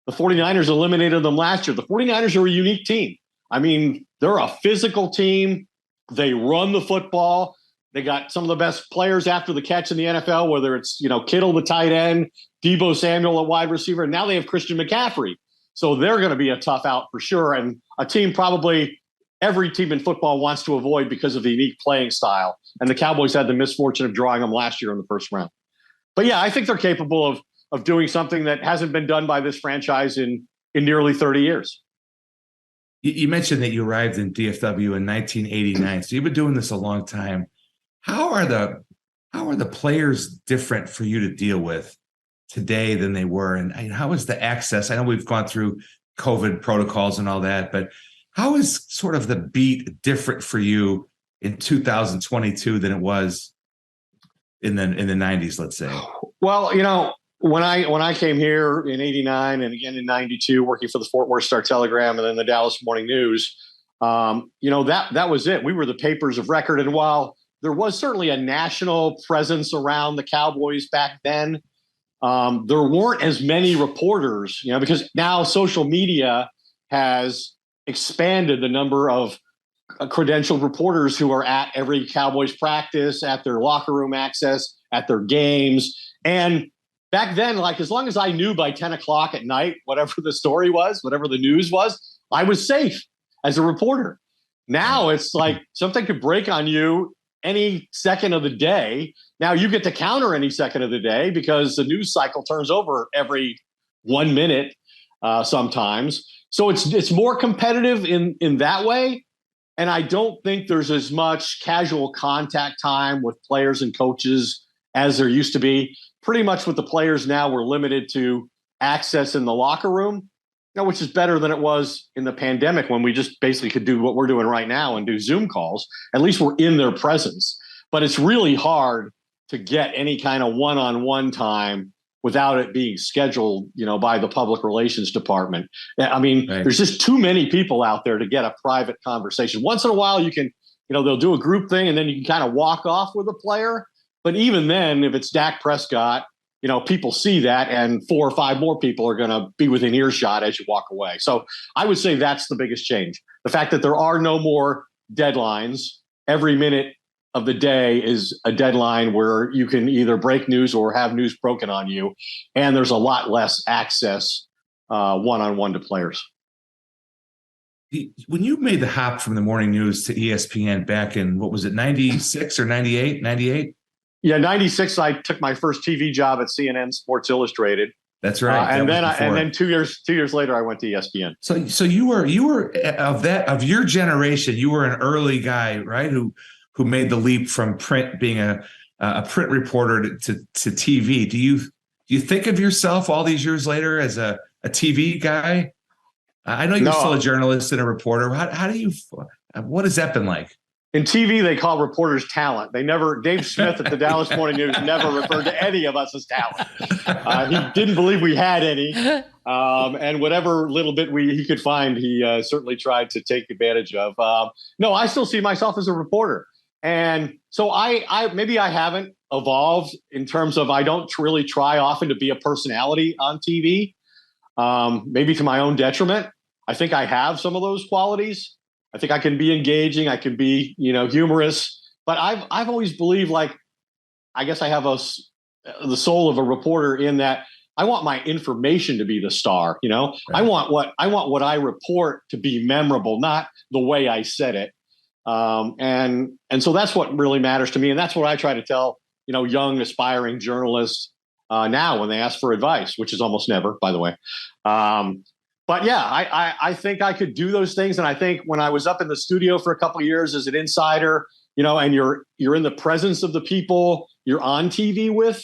S7: The 49ers eliminated them last year. The 49ers are a unique team. I mean, they're a physical team. They run the football. They got some of the best players after the catch in the NFL, whether it's, Kittle, the tight end, Deebo Samuel, a wide receiver. And now they have Christian McCaffrey. So they're going to be a tough out for sure. And a team probably every team in football wants to avoid because of the unique playing style. And the Cowboys had the misfortune of drawing them last year in the first round. But yeah, I think they're capable of doing something that hasn't been done by this franchise in nearly 30 years.
S1: You mentioned that you arrived in DFW in 1989. So you've been doing this a long time. How are the players different for you to deal with today than they were? And how is the access? I know we've gone through COVID protocols and all that, but how is sort of the beat different for you in 2022 than it was in the 90s, let's say?
S7: Well, when I came here in 89 and again in 92, working for the Fort Worth Star-Telegram and then the Dallas Morning News, that was it. We were the papers of record. And while there was certainly a national presence around the Cowboys back then, there weren't as many reporters, because now social media has expanded the number of credentialed reporters who are at every Cowboys practice, at their locker room access, at their games. And back then, as long as I knew by 10 o'clock at night, whatever the story was, whatever the news was, I was safe as a reporter. Now it's like something could break on you any second of the day. Now you get to counter any second of the day because the news cycle turns over every 1 minute sometimes. So it's more competitive in that way. And I don't think there's as much casual contact time with players and coaches as there used to be. Pretty much with the players now, we're limited to access in the locker room, which is better than it was in the pandemic when we just basically could do what we're doing right now and do Zoom calls. At least we're in their presence. But it's really hard to get any kind of one-on-one time without it being scheduled, by the public relations department. I mean,
S1: Right.
S7: There's just too many people out there to get a private conversation. Once in a while, you can, they'll do a group thing and then you can kind of walk off with a player. But even then, if it's Dak Prescott, people see that and 4 or 5 more people are going to be within earshot as you walk away. So I would say that's the biggest change. The fact that there are no more deadlines. Every minute of the day is a deadline where you can either break news or have news broken on you. And there's a lot less access one-on-one to players.
S1: When you made the hop from the morning news to ESPN back in, what was it, 96 or 98? 98?
S7: Yeah, 96, I took my first TV job at CNN Sports Illustrated.
S1: That's right.
S7: And then 2 years later, I went to ESPN.
S1: So you were of your generation, you were an early guy, right? Who made the leap from print, being a print reporter to TV. Do you think of yourself all these years later as a TV guy? I know you're still a journalist and a reporter. What has that been like?
S7: In TV, they call reporters talent. Dave Smith at the Dallas Morning News never referred to any of us as talent. He didn't believe we had any. And whatever little bit he could find, he certainly tried to take advantage of. No, I still see myself as a reporter. And so I maybe I haven't evolved in terms of I don't really try often to be a personality on TV, maybe to my own detriment. I think I have some of those qualities. I think I can be engaging. I can be, humorous. But I've always believed, I guess I have the soul of a reporter in that I want my information to be the star. Right. I want what I report to be memorable, not the way I said it. And so that's what really matters to me. And that's what I try to tell, young aspiring journalists now when they ask for advice, which is almost never, by the way. But yeah, I think I could do those things. And I think when I was up in the studio for a couple of years as an insider, and you're in the presence of the people you're on TV with,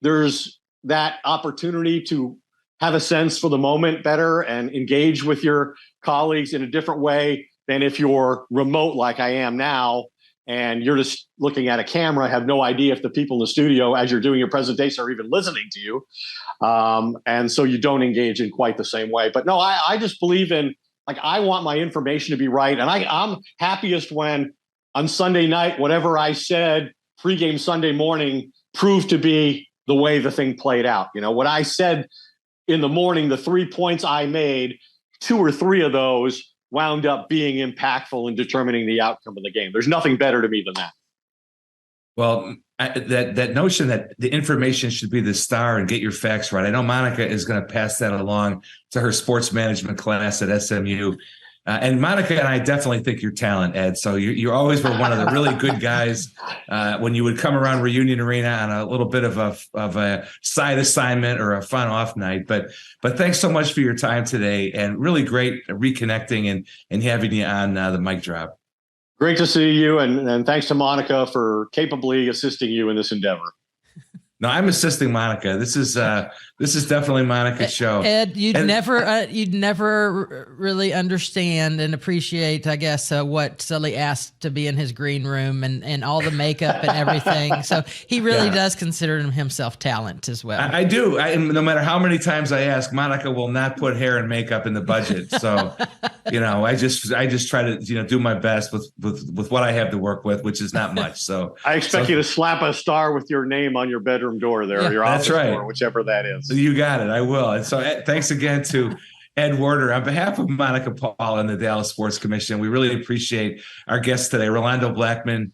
S7: there's that opportunity to have a sense for the moment better and engage with your colleagues in a different way than if you're remote like I am now. And you're just looking at a camera, have no idea if the people in the studio, as you're doing your presentation, are even listening to you. And so you don't engage in quite the same way. But no, I just believe in, I want my information to be right. And I'm happiest when on Sunday night, whatever I said pregame Sunday morning proved to be the way the thing played out. What I said in the morning, the 3 points I made, 2 or 3 of those wound up being impactful in determining the outcome of the game. There's nothing better to me than that.
S1: Well, that notion that the information should be the star and get your facts right. I know Monica is going to pass that along to her sports management class at SMU. And Monica and I definitely think you're talent, Ed. So you always were one of the really good guys when you would come around Reunion Arena on a little bit of a side assignment or a fun off night. But thanks so much for your time today, and really great reconnecting and having you on the mic drop.
S7: Great to see you, and thanks to Monica for capably assisting you in this endeavor.
S1: No, I'm assisting Monica. This is definitely Monica's show.
S2: Ed, you'd never really understand and appreciate, I guess, what Sully asked to be in his green room and all the makeup and everything. So he really does consider himself talent as well.
S1: I do. No matter how many times I ask, Monica will not put hair and makeup in the budget. So, I just try to do my best with what I have to work with, which is not much. So
S7: I expect you to slap a star with your name on your bedroom door there, or your office door, whichever that is.
S1: You got it. I will. And so thanks again to Ed Werder. On behalf of Monica Paul and the Dallas Sports Commission, we really appreciate our guests today. Rolando Blackman.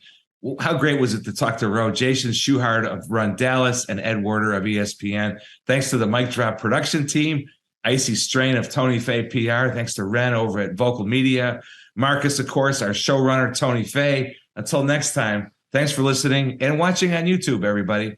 S1: How great was it to talk to Jason Schuchard of Run Dallas and Ed Werder of ESPN. Thanks to the Mic Drop production team, Icy Strain of Tony Fay PR. Thanks to Ren over at Vocal Media. Marcus, of course, our showrunner, Tony Fay. Until next time, thanks for listening and watching on YouTube, everybody.